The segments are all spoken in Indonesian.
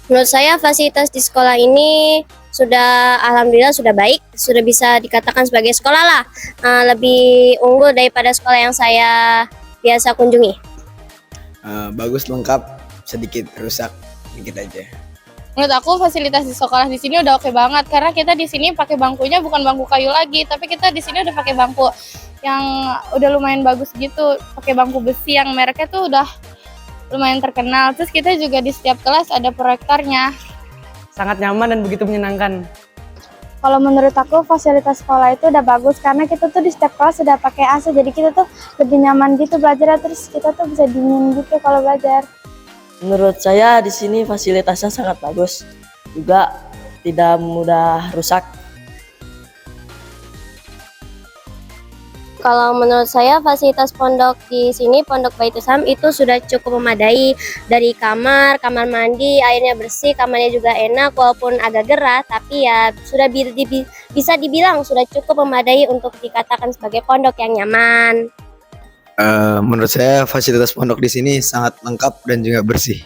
Menurut saya fasilitas di sekolah ini sudah alhamdulillah sudah baik, sudah bisa dikatakan sebagai sekolah lah, lebih unggul daripada sekolah yang saya biasa kunjungi. Bagus, lengkap, sedikit rusak dikit aja. Menurut aku fasilitas di sekolah di sini udah oke banget karena kita di sini pakai bangkunya bukan bangku kayu lagi, tapi kita di sini udah pakai bangku yang udah lumayan bagus gitu, pakai bangku besi yang mereknya tuh udah lumayan terkenal. Terus kita juga di setiap kelas ada proyektornya. Sangat nyaman dan begitu menyenangkan. Kalau menurut aku fasilitas sekolah itu udah bagus karena kita tuh di setiap kelas sudah pakai AC, jadi kita tuh lebih nyaman gitu belajar, terus kita tuh bisa dingin gitu kalau belajar. Menurut saya di sini fasilitasnya sangat bagus, juga tidak mudah rusak. Kalau menurut saya fasilitas pondok di sini, Pondok Baitul Salam itu sudah cukup memadai, dari kamar mandi, airnya bersih, kamarnya juga enak, walaupun agak gerah, tapi ya sudah bisa dibilang sudah cukup memadai untuk dikatakan sebagai pondok yang nyaman. Menurut saya fasilitas pondok di sini sangat lengkap dan juga bersih.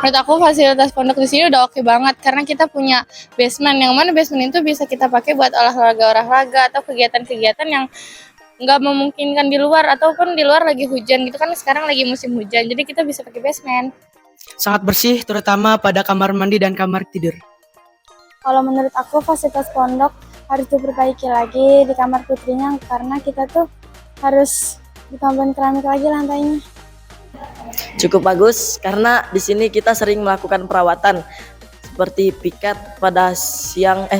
Menurut aku fasilitas pondok di sini udah oke banget karena kita punya basement, yang mana basement itu bisa kita pakai buat olahraga atau kegiatan-kegiatan yang nggak memungkinkan di luar, ataupun di luar lagi hujan gitu kan, sekarang lagi musim hujan, jadi kita bisa pakai basement. Sangat bersih, terutama pada kamar mandi dan kamar tidur. Kalau menurut aku fasilitas pondok harus diperbaiki lagi di kamar putrinya karena kita tuh harus ditambahin keramik lagi lantainya. Cukup bagus karena di sini kita sering melakukan perawatan seperti piket pada siang,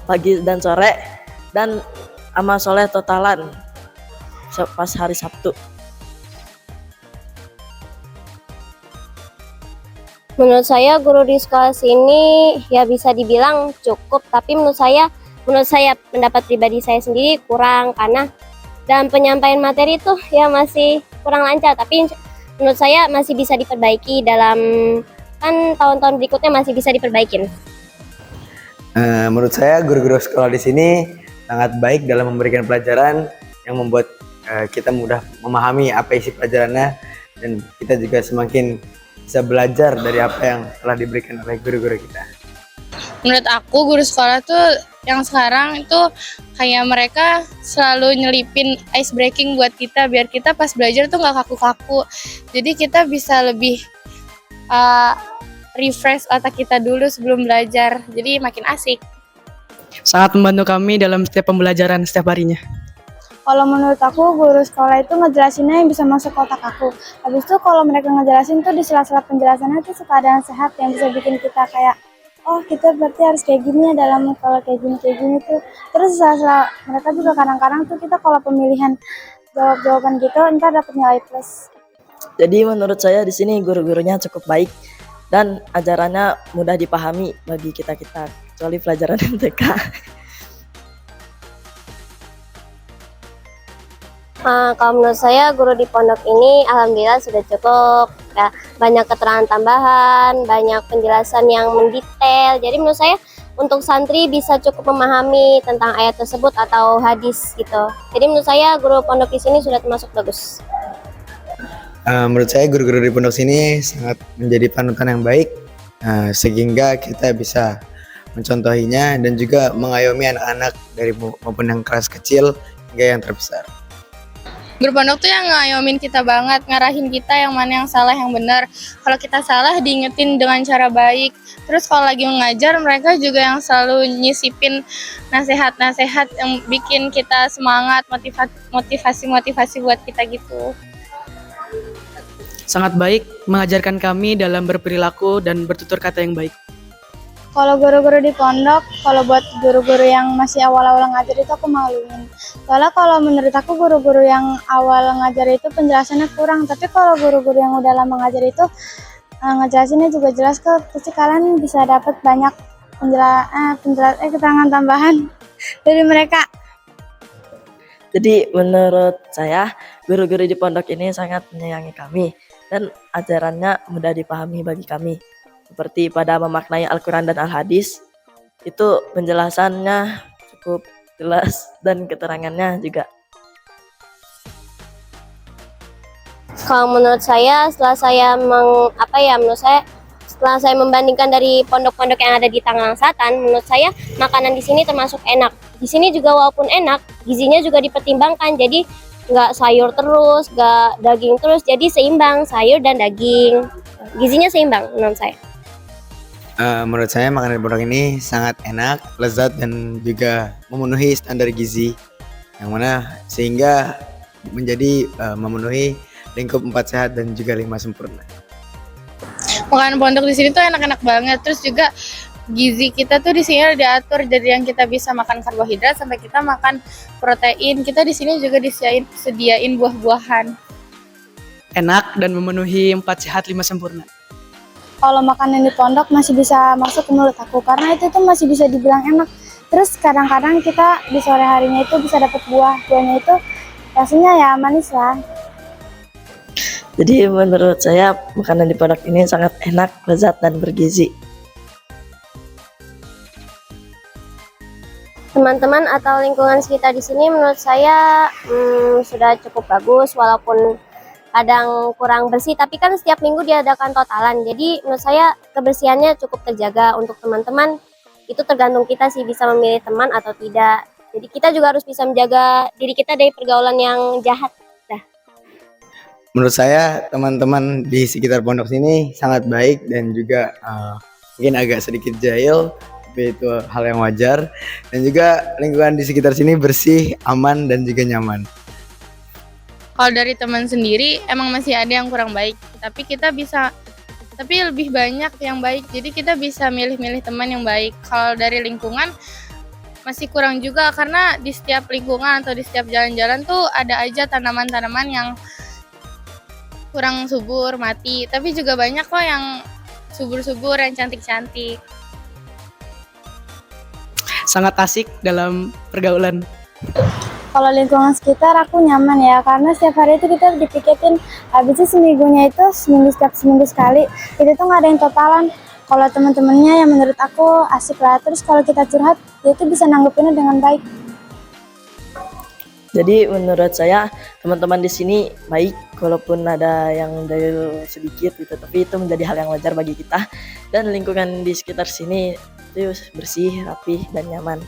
pagi dan sore, dan amal soleh totalan pas hari Sabtu. Menurut saya guru di sekolah sini ya bisa dibilang cukup, tapi menurut saya pendapat pribadi saya sendiri kurang, karena dalam penyampaian materi itu ya masih kurang lancar, tapi menurut saya masih bisa diperbaiki dalam tahun-tahun berikutnya masih bisa diperbaikin. Menurut saya guru-guru sekolah di sini sangat baik dalam memberikan pelajaran yang membuat kita mudah memahami apa isi pelajarannya, dan kita juga semakin bisa belajar dari apa yang telah diberikan oleh guru-guru kita. Menurut aku guru sekolah tuh yang sekarang itu kayak mereka selalu nyelipin ice breaking buat kita biar kita pas belajar tuh nggak kaku-kaku. Jadi kita bisa lebih refresh otak kita dulu sebelum belajar. Jadi makin asik. Sangat membantu kami dalam setiap pembelajaran setiap harinya. Kalau menurut aku guru sekolah itu ngejelasinnya yang bisa masuk ke otak aku. Habis itu kalau mereka ngejelasin tuh di sela-sela penjelasannya tuh suka ada yang sehat yang bisa bikin kita kayak, oh kita berarti harus kayak gini ya dalam kalau kayak gini tuh. Terus sela-sela mereka juga kadang-kadang tuh kita kalau pemilihan jawab-jawaban gitu ntar dapat nilai plus. Jadi menurut saya di sini guru-gurunya cukup baik dan ajarannya mudah dipahami bagi kita-kita, kecuali pelajaran MTK. Kalau menurut saya guru di pondok ini alhamdulillah sudah cukup, ya, banyak keterangan tambahan, banyak penjelasan yang mendetail. Jadi menurut saya untuk santri bisa cukup memahami tentang ayat tersebut atau hadis gitu. Jadi menurut saya guru pondok di sini sudah termasuk bagus. Menurut saya guru-guru di pondok sini sangat menjadi panutan yang baik, sehingga kita bisa mencontohinya dan juga mengayomi anak-anak dari maupun yang kelas kecil hingga yang terbesar. Guru pondok tuh yang ngayomin kita banget, ngarahin kita yang mana yang salah, yang benar. Kalau kita salah diingetin dengan cara baik. Terus kalau lagi mengajar mereka juga yang selalu nyisipin nasihat-nasihat yang bikin kita semangat, motivasi buat kita gitu. Sangat baik mengajarkan kami dalam berperilaku dan bertutur kata yang baik. Kalau guru-guru di pondok, kalau buat guru-guru yang masih awal-awal ngajar itu aku maluin. Soalnya kalau menurut aku guru-guru yang awal ngajar itu penjelasannya kurang, tapi kalau guru-guru yang udah lama ngajar itu ngejelasinnya juga jelas kok. Pasti kalian bisa dapat banyak keterangan tambahan dari mereka. Jadi menurut saya guru-guru di pondok ini sangat menyayangi kami dan ajarannya mudah dipahami bagi kami. Seperti pada memaknai Al-Quran dan Al-Hadis, itu penjelasannya cukup jelas dan keterangannya juga. Kalau menurut saya setelah Setelah saya membandingkan dari pondok-pondok yang ada di Tangerang Selatan, menurut saya makanan di sini termasuk enak. Di sini juga walaupun enak, gizinya juga dipertimbangkan. Jadi nggak sayur terus, nggak daging terus, jadi seimbang sayur dan daging. Gizinya seimbang menurut saya. Menurut saya makanan di pondok ini sangat enak, lezat dan juga memenuhi standar gizi yang mana sehingga menjadi memenuhi lingkup 4 sehat dan juga 5 sempurna. Makanan pondok di sini tuh enak-enak banget. Terus juga gizi kita tuh di sini diatur dari yang kita bisa makan karbohidrat sampai kita makan protein. Kita di sini juga disediain buah-buahan. Enak dan memenuhi 4 sehat 5 sempurna. Kalau makanan di pondok masih bisa masuk ke mulut aku karena itu tuh masih bisa dibilang enak. Terus kadang-kadang kita di sore harinya itu bisa dapat buahnya itu rasanya ya manis lah. Jadi menurut saya makanan di pondok ini sangat enak, lezat, dan bergizi. Teman-teman atau lingkungan sekitar di sini menurut saya sudah cukup bagus, walaupun kadang kurang bersih, tapi kan setiap minggu diadakan totalan. Jadi menurut saya kebersihannya cukup terjaga. Untuk teman-teman itu tergantung kita sih bisa memilih teman atau tidak. Jadi kita juga harus bisa menjaga diri kita dari pergaulan yang jahat. Menurut saya teman-teman di sekitar pondok sini sangat baik dan juga mungkin agak sedikit jahil, tapi itu hal yang wajar. Dan juga lingkungan di sekitar sini bersih, aman, dan juga nyaman. Kalau dari teman sendiri emang masih ada yang kurang baik, tapi lebih banyak yang baik. Jadi kita bisa milih-milih teman yang baik. Kalau dari lingkungan masih kurang juga karena di setiap lingkungan atau di setiap jalan-jalan tuh ada aja tanaman-tanaman yang kurang subur, mati. Tapi juga banyak kok yang subur-subur, yang cantik-cantik. Sangat asik dalam pergaulan. Kalau lingkungan sekitar aku nyaman ya karena setiap hari itu kita dipiketin, habisnya seminggunya itu setiap seminggu sekali itu tuh nggak ada yang totalan. Kalau teman-temannya yang menurut aku asik lah, terus kalau kita curhat dia tuh bisa nanggepinnya dengan baik. Jadi menurut saya teman-teman di sini baik, walaupun ada yang jahil sedikit gitu, tapi itu menjadi hal yang wajar bagi kita. Dan lingkungan di sekitar sini itu bersih, rapih, dan nyaman.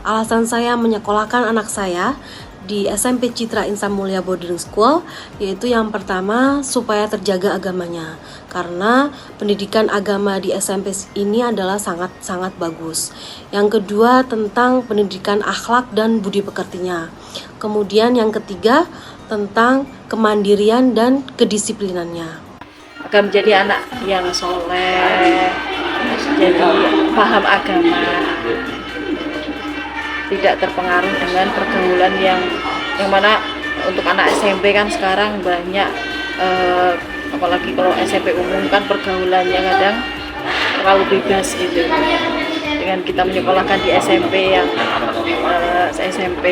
Alasan saya menyekolahkan anak saya di SMP Citra Insan Mulia Boarding School yaitu yang pertama supaya terjaga agamanya, karena pendidikan agama di SMP ini adalah sangat bagus. Yang kedua tentang pendidikan akhlak dan budi pekertinya. Kemudian yang ketiga tentang kemandirian dan kedisiplinannya. Agar menjadi anak yang soleh, jadi paham agama, tidak terpengaruh dengan pergaulan yang mana untuk anak SMP kan sekarang banyak apalagi kalau SMP umum kan pergaulannya kadang terlalu bebas gitu. Dengan kita menyekolahkan di SMP yang SMP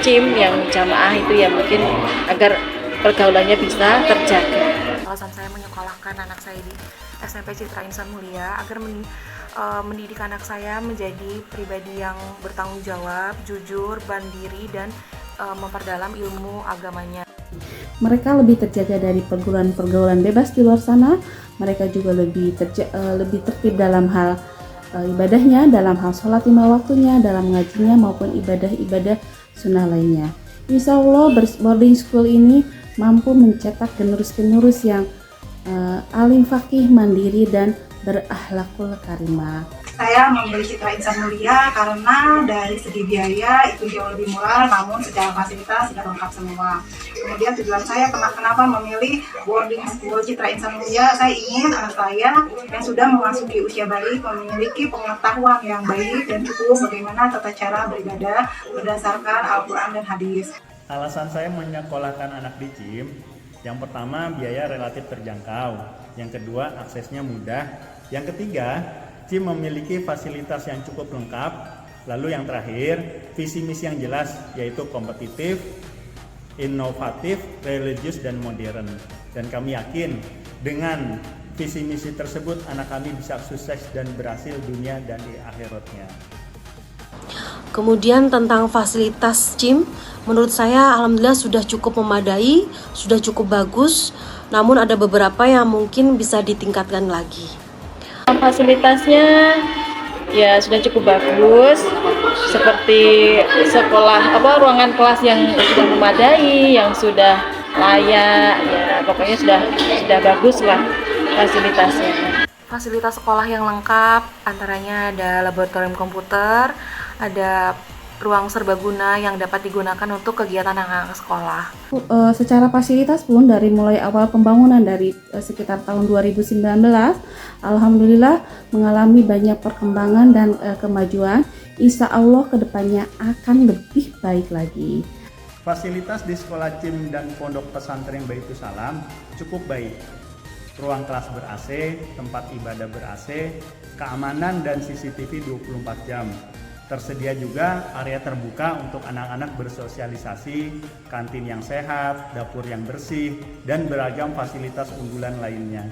CIM yang jamaah itu ya mungkin agar pergaulannya bisa terjaga. Alasan saya menyekolahkan anak saya di SMP Citra Insan Mulia agar mendidik anak saya menjadi pribadi yang bertanggung jawab, jujur, mandiri, dan memperdalam ilmu agamanya. Mereka lebih terjaga dari pergaulan-pergaulan bebas di luar sana. Mereka juga lebih tertib dalam hal ibadahnya, dalam hal sholat 5 waktunya, dalam ngajinya maupun ibadah-ibadah sunnah lainnya. Insya Allah boarding school ini mampu mencetak generus-generus yang alim, fakih, mandiri, dan berakhlakul karimah. Saya memilih Citra Insan Mulia karena dari segi biaya itu jauh lebih murah, namun secara fasilitas sudah lengkap semua. Kemudian tujuan saya kenapa memilih boarding school Citra Insan Mulia, saya ingin anak saya yang sudah memasuki usia balik memiliki pengetahuan yang baik dan cukup bagaimana tata cara beribadah berdasarkan Al-Quran dan hadis. Alasan saya menyekolahkan anak di CIM, yang pertama biaya relatif terjangkau, yang kedua aksesnya mudah, yang ketiga CIM memiliki fasilitas yang cukup lengkap, lalu yang terakhir visi misi yang jelas yaitu kompetitif, inovatif, religius, dan modern. Dan kami yakin dengan visi misi tersebut anak kami bisa sukses dan berhasil dunia dan di akhiratnya. Kemudian tentang fasilitas gym, menurut saya alhamdulillah sudah cukup memadai, sudah cukup bagus, namun ada beberapa yang mungkin bisa ditingkatkan lagi. Fasilitasnya ya sudah cukup bagus, seperti sekolah ruangan kelas yang sudah memadai, yang sudah layak, ya pokoknya sudah bagus lah fasilitasnya. Fasilitas sekolah yang lengkap, antaranya ada laboratorium komputer, ada ruang serbaguna yang dapat digunakan untuk kegiatan anak-anak sekolah. Secara fasilitas pun dari mulai awal pembangunan dari sekitar tahun 2019, alhamdulillah mengalami banyak perkembangan dan kemajuan. Insya Allah kedepannya akan lebih baik lagi. Fasilitas di sekolah gym dan pondok pesantren Baitus Salam cukup baik. Ruang kelas ber-AC, tempat ibadah ber-AC, keamanan dan CCTV 24 jam. Tersedia juga area terbuka untuk anak-anak bersosialisasi, kantin yang sehat, dapur yang bersih, dan beragam fasilitas unggulan lainnya.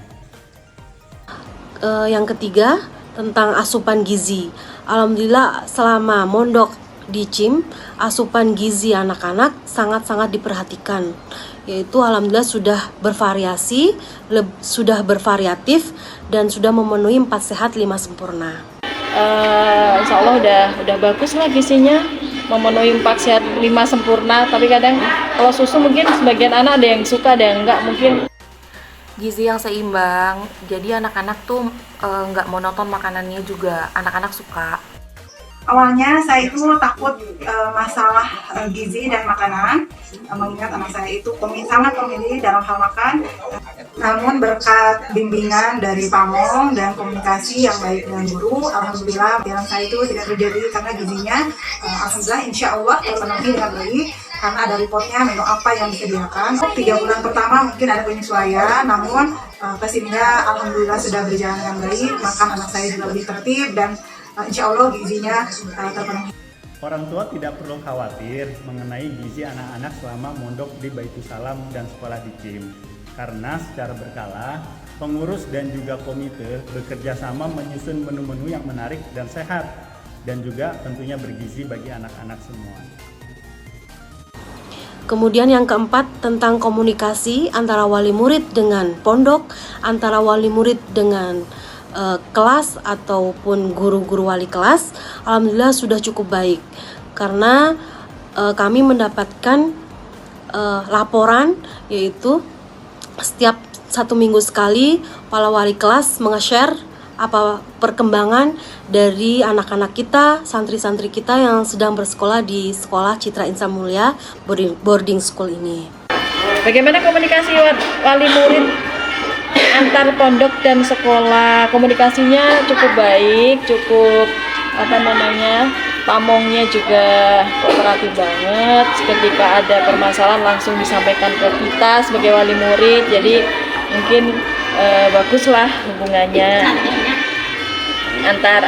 Yang ketiga, tentang asupan gizi. Alhamdulillah selama mondok di gym, asupan gizi anak-anak sangat-sangat diperhatikan. Yaitu alhamdulillah sudah bervariasi, sudah bervariatif, dan sudah memenuhi 4 sehat 5 sempurna. Insya Allah udah bagus lah gizinya, memenuhi 4 sehat 5 sempurna. Tapi kadang kalau susu mungkin sebagian anak ada yang suka, ada yang enggak mungkin. Gizi yang seimbang, jadi anak-anak tuh nggak monoton makanannya juga, anak-anak suka. Awalnya saya itu takut masalah gizi dan makanan, mengingat anak saya itu sangat pemilih dalam hal makan. Namun berkat bimbingan dari Pamong dan komunikasi yang baik dengan guru, alhamdulillah pikiran saya itu tidak terjadi karena gizinya alhamdulillah insya Allah terpenuhi dengan baik. Karena ada reportnya menu apa yang disediakan. 3 bulan pertama mungkin ada penyesuaian, namun kesininya alhamdulillah sudah berjalan dengan baik. Makan anak saya juga lebih tertib dan insya Allah gizinya terpenuhi. Orang tua tidak perlu khawatir mengenai gizi anak-anak selama mondok di Baitus Salam dan sekolah di gym. Karena secara berkala, pengurus dan juga komite bekerja sama menyusun menu-menu yang menarik dan sehat, dan juga tentunya bergizi bagi anak-anak semua. Kemudian yang keempat tentang komunikasi antara wali murid dengan pondok, antara wali murid dengan kelas ataupun guru-guru wali kelas, alhamdulillah sudah cukup baik. Karena kami mendapatkan laporan, yaitu setiap 1 minggu sekali para wali kelas menge-share apa perkembangan dari anak-anak kita, santri-santri kita yang sedang bersekolah di sekolah Citra Insan Mulia boarding school ini. Bagaimana komunikasi wali murid antar pondok dan sekolah? Komunikasinya cukup baik, cukup Pamongnya juga kooperatif banget. Ketika ada permasalahan langsung disampaikan ke kita sebagai wali murid. Jadi mungkin baguslah hubungannya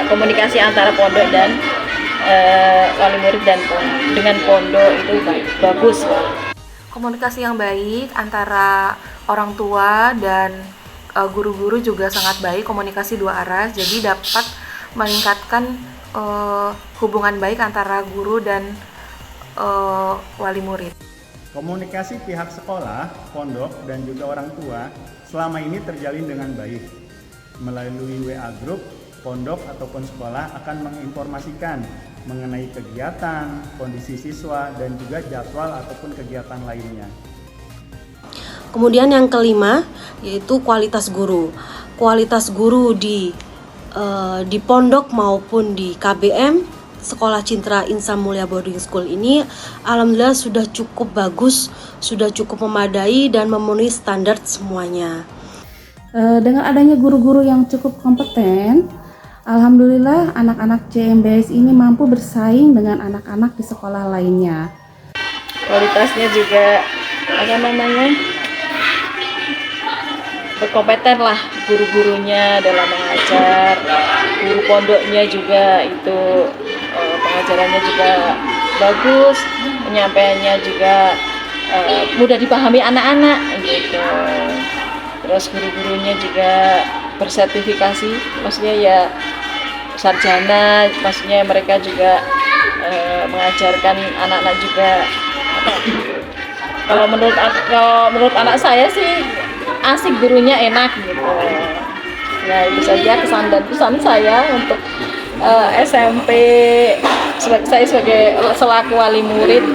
komunikasi antara pondok dan wali murid dan dengan pondok itu bagus. Komunikasi yang baik antara orang tua dan guru-guru juga sangat baik, komunikasi 2 arah, jadi dapat meningkatkan hubungan baik antara guru dan wali murid. Komunikasi pihak sekolah, pondok, dan juga orang tua selama ini terjalin dengan baik. Melalui WA Group, pondok ataupun sekolah akan menginformasikan mengenai kegiatan, kondisi siswa, dan juga jadwal ataupun kegiatan lainnya. Kemudian yang kelima yaitu kualitas guru. Kualitas guru di pondok maupun di KBM Sekolah Citra Insan Mulia Boarding School ini alhamdulillah sudah cukup bagus, sudah cukup memadai dan memenuhi standar semuanya. Dengan adanya guru-guru yang cukup kompeten, alhamdulillah anak-anak CMBS ini mampu bersaing dengan anak-anak di sekolah lainnya. Kualitasnya juga berkompeten lah guru-gurunya dalam mengajar. Guru pondoknya juga itu pengajarannya juga bagus, penyampaiannya juga mudah dipahami anak-anak gitu. terus guru-gurunya juga bersertifikasi, maksudnya ya sarjana, maksudnya mereka juga mengajarkan anak-anak juga kalau menurut anak saya sih asik, gurunya enak gitu. Nah itu saja kesan dan pesan saya untuk SMP, saya sebagai selaku wali murid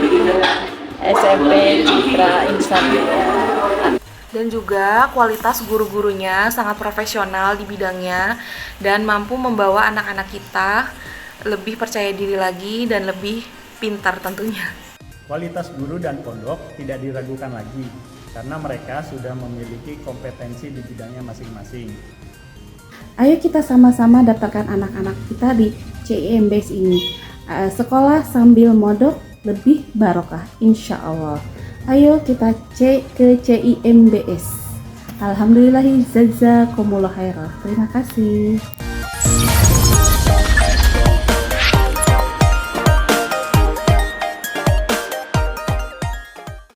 SMP Citra Insan Mulia. Dan juga kualitas guru-gurunya sangat profesional di bidangnya dan mampu membawa anak-anak kita lebih percaya diri lagi dan lebih pintar tentunya. Kualitas guru dan pondok tidak diragukan lagi karena mereka sudah memiliki kompetensi di bidangnya masing-masing. Ayo kita sama-sama daftarkan anak-anak kita di CIMBS ini. Sekolah sambil modok lebih barokah, insya Allah. Ayo kita cek ke CIMBS. Alhamdulillahi jazakumullah khairan. Terima kasih.